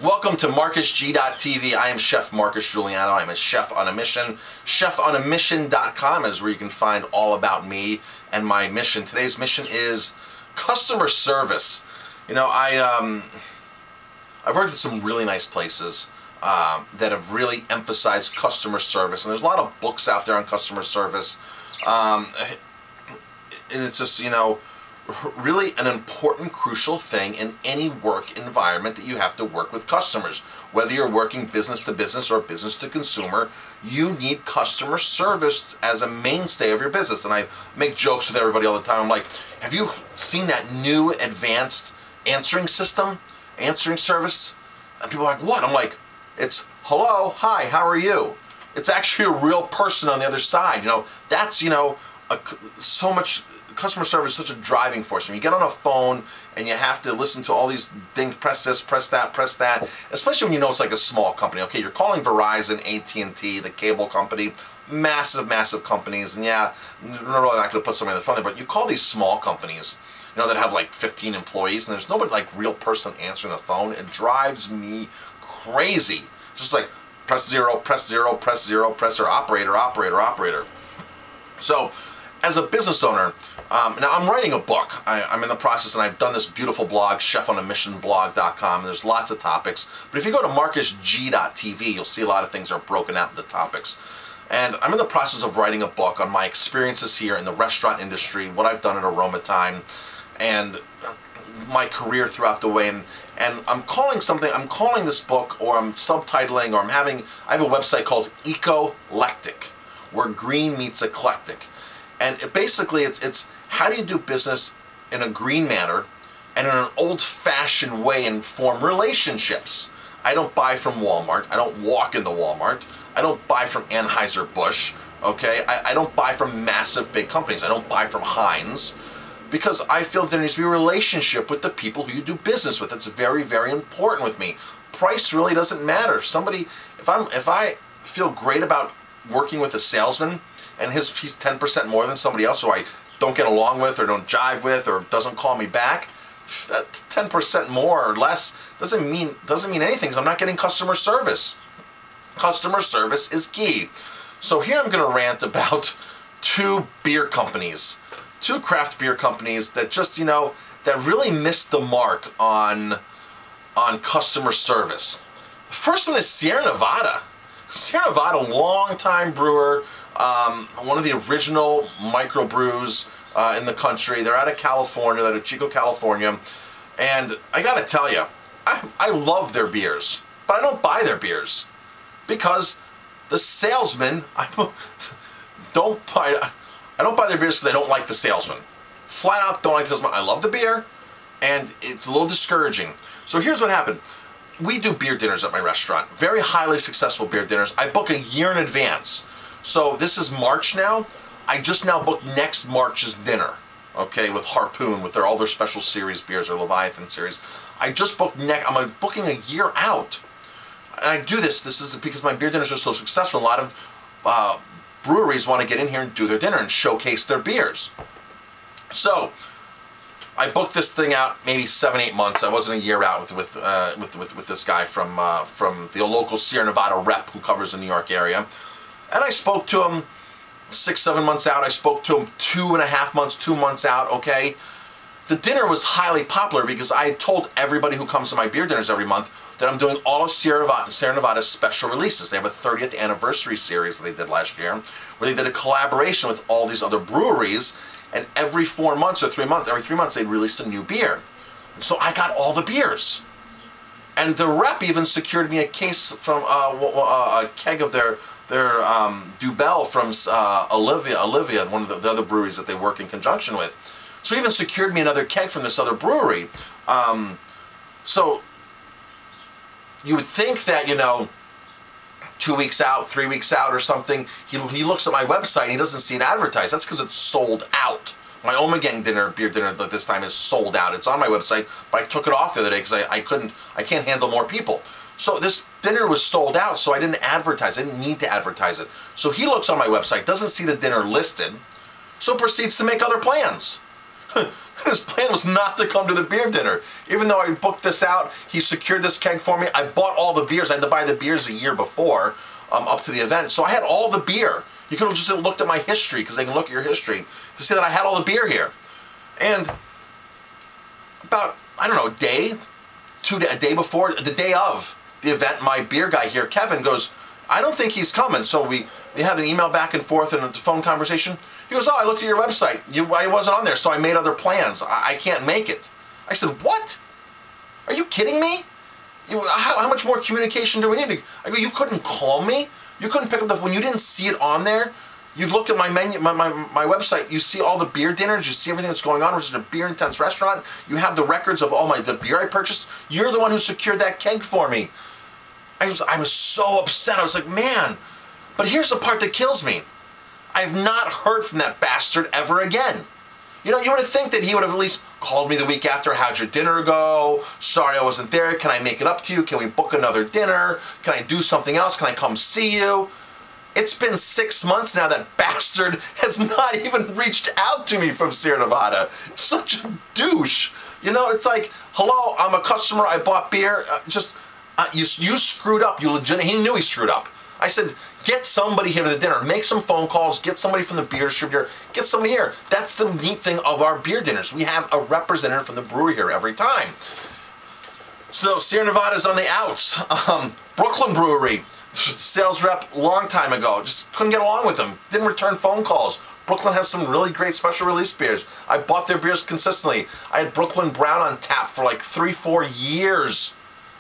Welcome to MarcusG.tv. I am Chef Marcus Giuliano. I'm a chef on a mission. ChefOnAmission.com is where you can find all about me and my mission. Today's mission is customer service. You know, I've worked at some really nice places that have really emphasized customer service, and there's a lot of books out there on customer service, and it's just, you know, really an important, crucial thing in any work environment that you have to work with customers. Whether you're working business to business or business to consumer, you need customer service as a mainstay of your business. And I make jokes with everybody all the time. I'm like, have you seen that new advanced answering system, answering service? And people are like, what? I'm like, it's hello, hi, how are you? It's actually a real person on the other side. You know, that's, you know, so much. Customer service is such a driving force. When you get on a phone and you have to listen to all these things, press this, press that, especially when you know it's like a small company. Okay, you're calling Verizon, AT&T, the cable company, massive, massive companies, and yeah, I'm really not going to put somebody on the phone there, but you call these small companies, you know, that have like 15 employees, and there's nobody like real person answering the phone. It drives me crazy. Just like press zero, press zero, press zero, press or operator, operator, operator. So, as a business owner, now I'm writing a book. I'm in the process, and I've done this beautiful blog, ChefOnAmissionBlog.com, and there's lots of topics. But if you go to MarcusG.tv, you'll see a lot of things are broken out into topics. And I'm in the process of writing a book on my experiences here in the restaurant industry, what I've done at Aromatime, and my career throughout the way. And I'm calling this book, or I'm subtitling, or I have a website called Ecolectic, where green meets eclectic. And basically, it's how do you do business in a green manner and in an old-fashioned way and form relationships. I don't buy from Walmart. I don't walk into Walmart. I don't buy from Anheuser-Busch, okay? I don't buy from massive big companies. I don't buy from Heinz, because I feel there needs to be a relationship with the people who you do business with. That's very, very important with me. Price really doesn't matter. If I feel great about working with a salesman, and he's 10% more than somebody else who I don't get along with or don't jive with or doesn't call me back, that 10% more or less doesn't mean anything, because I'm not getting customer service. Customer service is key. So here I'm going to rant about two beer companies, two craft beer companies that just, you know, that really missed the mark on customer service. The first one is Sierra Nevada. Sierra Nevada, long-time brewer, one of the original microbrews in the country. They're out of California, they're out of Chico, California. And I gotta tell you, I love their beers, but I don't buy their beers because the salesmen, I don't buy their beers because I don't like the salesman. Flat out don't like the salesman. I love the beer, and it's a little discouraging. So here's what happened. We do beer dinners at my restaurant, very highly successful beer dinners. I book a year in advance. So this is March now. I just now booked next March's dinner, okay, with Harpoon, with all their special series beers, or Leviathan series. I just booked I'm booking a year out. And I do this is because my beer dinners are so successful. A lot of breweries want to get in here and do their dinner and showcase their beers. So I booked this thing out maybe 7-8 months. I wasn't a year out with this guy from the local Sierra Nevada rep who covers the New York area. And I spoke to him 6-7 months out. I spoke to him 2.5 months, 2 months out, okay? The dinner was highly popular because I had told everybody who comes to my beer dinners every month that I'm doing all of Sierra Nevada's special releases. They have a 30th anniversary series that they did last year, where they did a collaboration with all these other breweries, and every 4 months or 3 months, every 3 months, they released a new beer. And so I got all the beers. And the rep even secured me a case from a keg of their Dubel from Olivia, one of the other breweries that they work in conjunction with. So he even secured me another keg from this other brewery. So you would think that, you know, 2 weeks out, 3 weeks out or something, he looks at my website and he doesn't see it advertised. That's because it's sold out. My Omegang beer dinner this time is sold out. It's on my website, but I took it off the other day because I can't handle more people. So this dinner was sold out, so I didn't advertise. I didn't need to advertise it. So he looks on my website, doesn't see the dinner listed, so proceeds to make other plans. And his plan was not to come to the beer dinner. Even though I booked this out, he secured this keg for me. I bought all the beers. I had to buy the beers a year before, up to the event. So I had all the beer. You could have just looked at my history, because they can look at your history, to see that I had all the beer here. And about, I don't know, a day before, the day of the event, my beer guy here, Kevin, goes, I don't think he's coming. So we had an email back and forth and a phone conversation. He goes, oh, I looked at your website. I wasn't on there, so I made other plans. I can't make it. I said, what? Are you kidding me? How much more communication do we need? I go, you couldn't call me? You couldn't pick up the, when you didn't see it on there, you look at my menu, my website, you see all the beer dinners, you see everything that's going on, which is a beer intense restaurant. You have the records of all the beer I purchased. You're the one who secured that keg for me. I was so upset. I was like, man, but here's the part that kills me. I've not heard from that bastard ever again. You know, you would think that he would have at least called me the week after. How'd your dinner go? Sorry I wasn't there. Can I make it up to you? Can we book another dinner? Can I do something else? Can I come see you? It's been 6 months now. That bastard has not even reached out to me from Sierra Nevada. Such a douche. You know, it's like, hello, I'm a customer. I bought beer. You screwed up. He knew he screwed up. I said, get somebody here to the dinner. Make some phone calls. Get somebody from the beer distributor. Get somebody here. That's the neat thing of our beer dinners. We have a representative from the brewery here every time. So Sierra Nevada's on the outs. Brooklyn Brewery, sales rep long time ago. Just couldn't get along with them. Didn't return phone calls. Brooklyn has some really great special release beers. I bought their beers consistently. I had Brooklyn Brown on tap for like 3-4 years.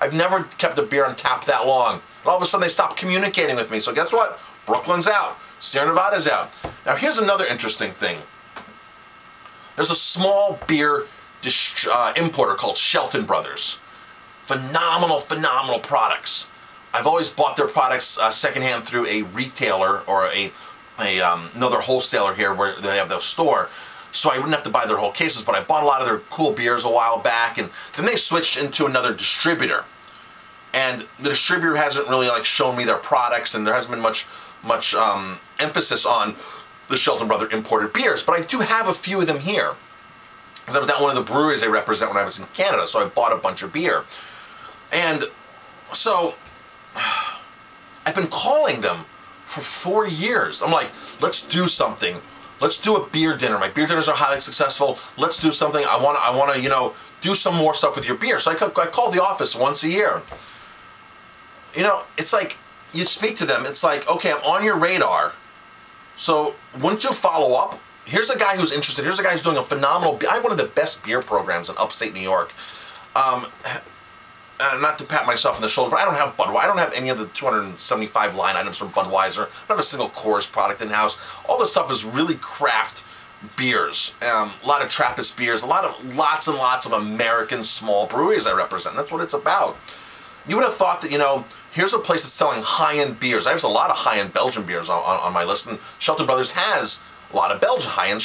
I've never kept a beer on tap that long. And all of a sudden they stopped communicating with me. So guess what? Brooklyn's out. Sierra Nevada's out. Now here's another interesting thing. There's a small beer importer called Shelton Brothers. Phenomenal, phenomenal products. I've always bought their products secondhand through a retailer or another wholesaler here where they have their store. So I wouldn't have to buy their whole cases, but I bought a lot of their cool beers a while back, and then they switched into another distributor. And the distributor hasn't really shown me their products, and there hasn't been much emphasis on the Shelton Brother imported beers, but I do have a few of them here. Because I was at one of the breweries they represent when I was in Canada, so I bought a bunch of beer. And so I've been calling them for 4 years. I'm like, let's do something. Let's do a beer dinner. My beer dinners are highly successful. Let's do something. I want to, do some more stuff with your beer. So I call the office once a year. You know, it's like, you speak to them. It's like, okay, I'm on your radar. So wouldn't you follow up? Here's a guy who's interested. Here's a guy who's doing a phenomenal, I have one of the best beer programs in upstate New York. Not to pat myself on the shoulder, but I don't have Budweiser. I don't have any of the 275 line items from Budweiser. I don't have a single Coors product in-house. All this stuff is really craft beers. A lot of Trappist beers, lots and lots of American small breweries I represent. That's what it's about. You would have thought that, here's a place that's selling high-end beers. I have a lot of high-end Belgian beers on my list, and Shelton Brothers has a lot of high-end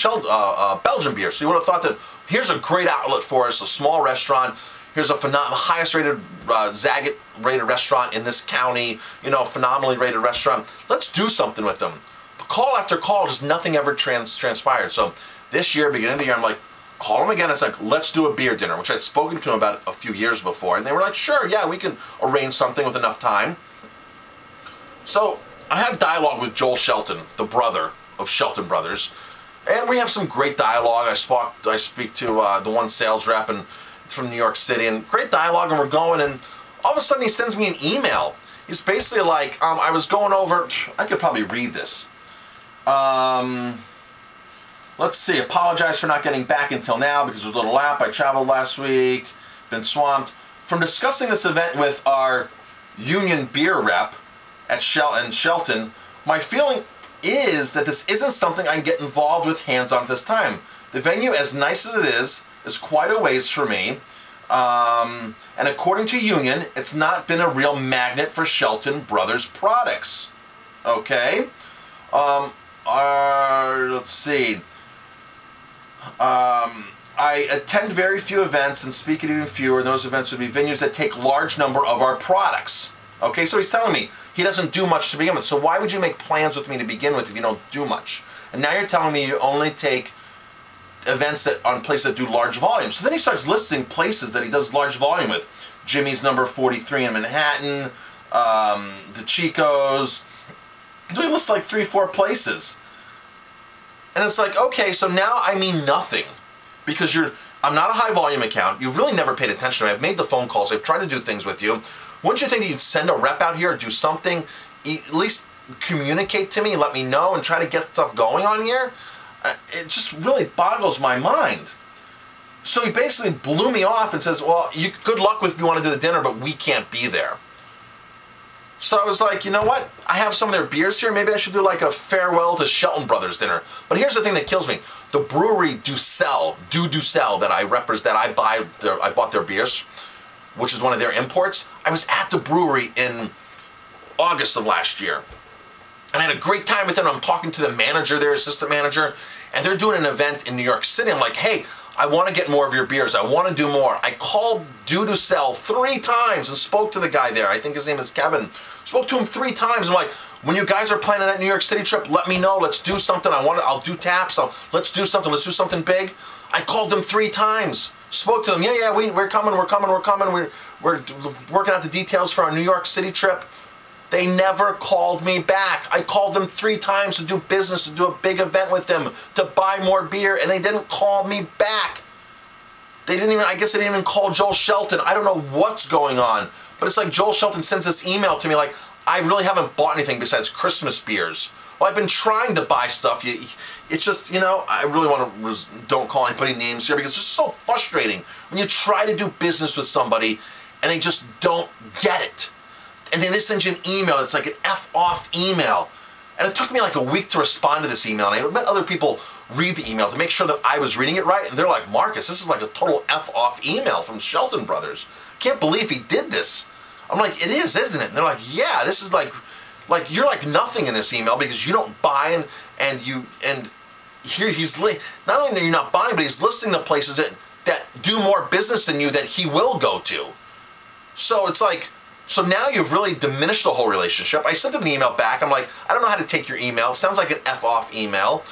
Belgian beers. So you would have thought that here's a great outlet for us, a small restaurant. Here's a highest rated Zagat rated restaurant in this county, phenomenally rated restaurant. Let's do something with them. But call after call, just nothing ever transpired. So this year, beginning of the year, I'm like, call them again. It's like, let's do a beer dinner, which I'd spoken to them about a few years before. And they were like, sure, yeah, we can arrange something with enough time. So I had dialogue with Joel Shelton, the brother of Shelton Brothers. And we have some great dialogue. I speak to the one sales rep from New York City, and great dialogue, and we're going, and all of a sudden he sends me an email. He's basically like, I was going over, I could probably read this. Let's see, apologize for not getting back until now because there's a little lap. I traveled last week, been swamped. From discussing this event with our union beer rep at Shelton, my feeling is that this isn't something I can get involved with hands-on at this time. The venue, as nice as it is quite a ways for me. And according to Union, it's not been a real magnet for Shelton Brothers products. Okay? Let's see. I attend very few events and speak at even fewer, and those events would be venues that take large number of our products. Okay, so he's telling me he doesn't do much to begin with. So why would you make plans with me to begin with if you don't do much? And now you're telling me you only take events that on places that do large volumes. So then he starts listing places that he does large volume with. Jimmy's number 43 in Manhattan, the Chico's. So he lists like 3-4 places. And it's like, okay, so now I mean nothing. Because I'm not a high volume account. You've really never paid attention to me. I've made the phone calls. I've tried to do things with you. Wouldn't you think that you'd send a rep out here or do something, at least communicate to me, let me know, and try to get stuff going on here? It just really boggles my mind. So he basically blew me off and says, well, good luck with if you want to do the dinner, but we can't be there. So I was like, you know what? I have some of their beers here. Maybe I should do like a farewell to Shelton Brothers dinner. But here's the thing that kills me. The brewery Ducell that I represent, I bought their beers, which is one of their imports. I was at the brewery in August of last year. And I had a great time with them. I'm talking to the manager, their assistant manager, and they're doing an event in New York City. I'm like, hey, I want to get more of your beers. I want to do more. I called Ducell 3 times and spoke to the guy there. I think his name is Kevin. Spoke to him 3 times. I'm like, when you guys are planning that New York City trip, let me know. Let's do something. I'll do taps. Let's do something. Let's do something big. I called them 3 times. Spoke to them. Yeah, we're coming. We're working out the details for our New York City trip. They never called me back. I called them 3 times to do business, to do a big event with them, to buy more beer, and they didn't call me back. I guess they didn't even call Joel Shelton. I don't know what's going on, but it's like Joel Shelton sends this email to me like, I really haven't bought anything besides Christmas beers. Well, I've been trying to buy stuff. It's just, I really want to, don't call anybody names here because it's just so frustrating when you try to do business with somebody and they just don't get it. And then they send you an email that's like an F-off email. And it took me like a week to respond to this email. And I let other people read the email to make sure that I was reading it right. And they're like, Marcus, this is like a total F-off email from Shelton Brothers. Can't believe he did this. I'm like, it is, isn't it? And they're like, yeah, this is like you're like nothing in this email because you don't buy and here he's not only are you not buying, but he's listing the places that do more business than you that he will go to. So it's like, so now you've really diminished the whole relationship. I sent him an email back. I'm like, I don't know how to take your email. It sounds like an F-off email,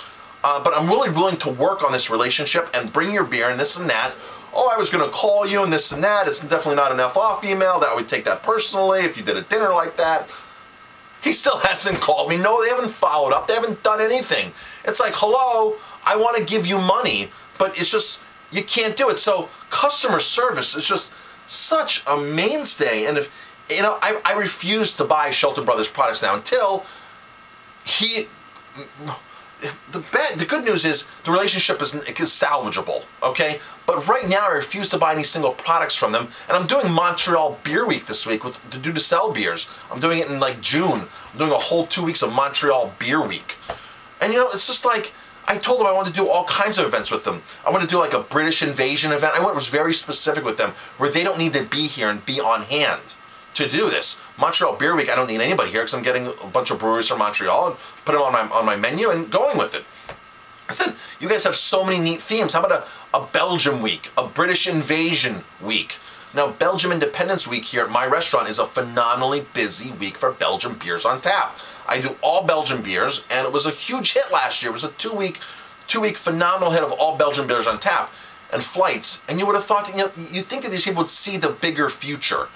but I'm really willing to work on this relationship and bring your beer and this and that. Oh, I was going to call you and this and that. It's definitely not an F-off email. That I would take that personally if you did a dinner like that. He still hasn't called me. No, they haven't followed up. They haven't done anything. It's like, hello, I want to give you money, but it's just, you can't do it. So customer service is just such a mainstay. And if, I refuse to buy Shelton Brothers products now until the good news is the relationship is salvageable, okay? But right now I refuse to buy any single products from them, and I'm doing Montreal Beer Week this week to do to sell beers. I'm doing it in like June. I'm doing a whole 2 weeks of Montreal Beer Week. And it's just like, I told them I wanted to do all kinds of events with them. I want to do like a British invasion event. I was very specific with them, where they don't need to be here and be on hand to do this. Montreal Beer Week, I don't need anybody here because I'm getting a bunch of breweries from Montreal and put them on my menu and going with it. I said, you guys have so many neat themes. How about a Belgium week, a British invasion week? Now, Belgium Independence Week here at my restaurant is a phenomenally busy week for Belgian beers on tap. I do all Belgian beers, and it was a huge hit last year. It was a two-week phenomenal hit of all Belgian beers on tap and flights. And you would have thought, you'd think that these people would see the bigger future.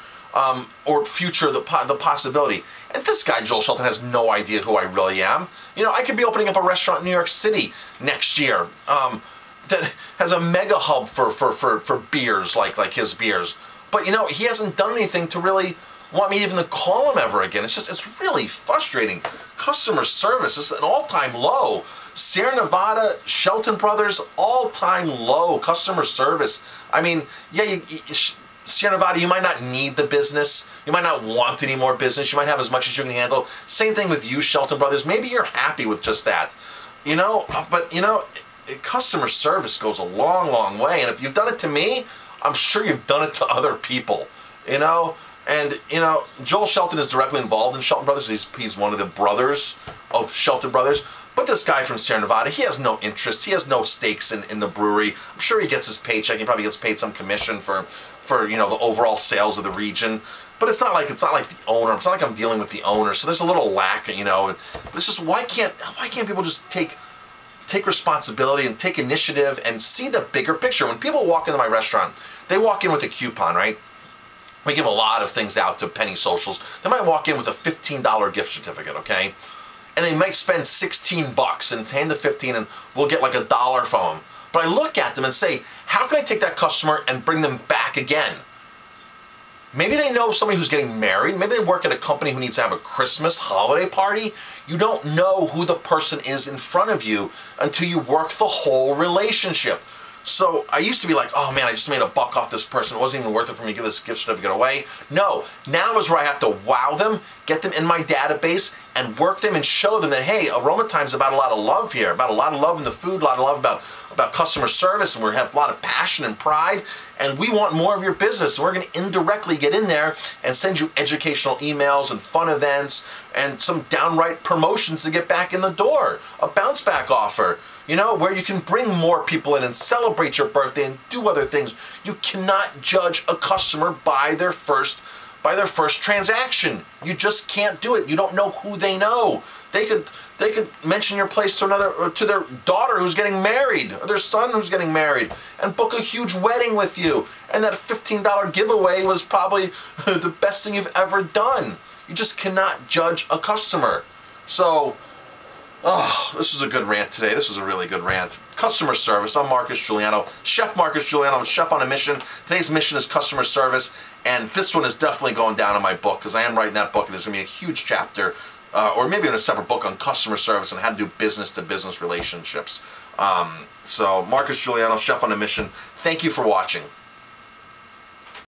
Or future, the possibility. And this guy, Joel Shelton, has no idea who I really am. I could be opening up a restaurant in New York City next year that has a mega hub for beers like his beers. But, he hasn't done anything to really want me even to call him ever again. It's really frustrating. Customer service is an all-time low. Sierra Nevada, Shelton Brothers, all-time low customer service. I mean, yeah, Sierra Nevada, you might not need the business. You might not want any more business. You might have as much as you can handle. Same thing with you, Shelton Brothers. Maybe you're happy with just that. But customer service goes a long, long way. And if you've done it to me, I'm sure you've done it to other people. And Joel Shelton is directly involved in Shelton Brothers. He's one of the brothers of Shelton Brothers. But this guy from Sierra Nevada, he has no interest. He has no stakes in the brewery. I'm sure he gets his paycheck. He probably gets paid some commission for the overall sales of the region. But it's not like the owner. It's not like I'm dealing with the owner. So there's a little lack, But it's just why can't people just take take responsibility and take initiative and see the bigger picture. When people walk into my restaurant, they walk in with a coupon, right? We give a lot of things out to penny socials. They might walk in with a $15 gift certificate, okay? And they might spend 16 bucks and hand the 15 and we'll get like $1 from them. But I look at them and say, how can I take that customer and bring them back again? Maybe they know somebody who's getting married. Maybe they work at a company who needs to have a Christmas holiday party. You don't know who the person is in front of you until you work the whole relationship. So I used to be like, oh man, I just made $1 off this person. It wasn't even worth it for me to give this gift certificate away. No, now is where I have to wow them, get them in my database, and work them and show them that, hey, Aroma Time's about a lot of love here, about a lot of love in the food, a lot of love about customer service, and we have a lot of passion and pride, and we want more of your business. And we're going to indirectly get in there and send you educational emails and fun events and some downright promotions to get back in the door, a bounce back offer. You know, where you can bring more people in and celebrate your birthday and do other things. You cannot judge a customer by their first transaction. You just can't do it. You don't know who they know. They could mention your place to their daughter who's getting married or their son who's getting married and book a huge wedding with you. And that $15 giveaway was probably the best thing you've ever done. You just cannot judge a customer. So, oh, this was a good rant today. This was a really good rant. Customer service. I'm Marcus Giuliano. Chef Marcus Giuliano. I'm a chef on a mission. Today's mission is customer service. And this one is definitely going down in my book because I am writing that book and there's going to be a huge chapter or maybe in a separate book on customer service and how to do business-to-business relationships. So Marcus Giuliano, chef on a mission. Thank you for watching.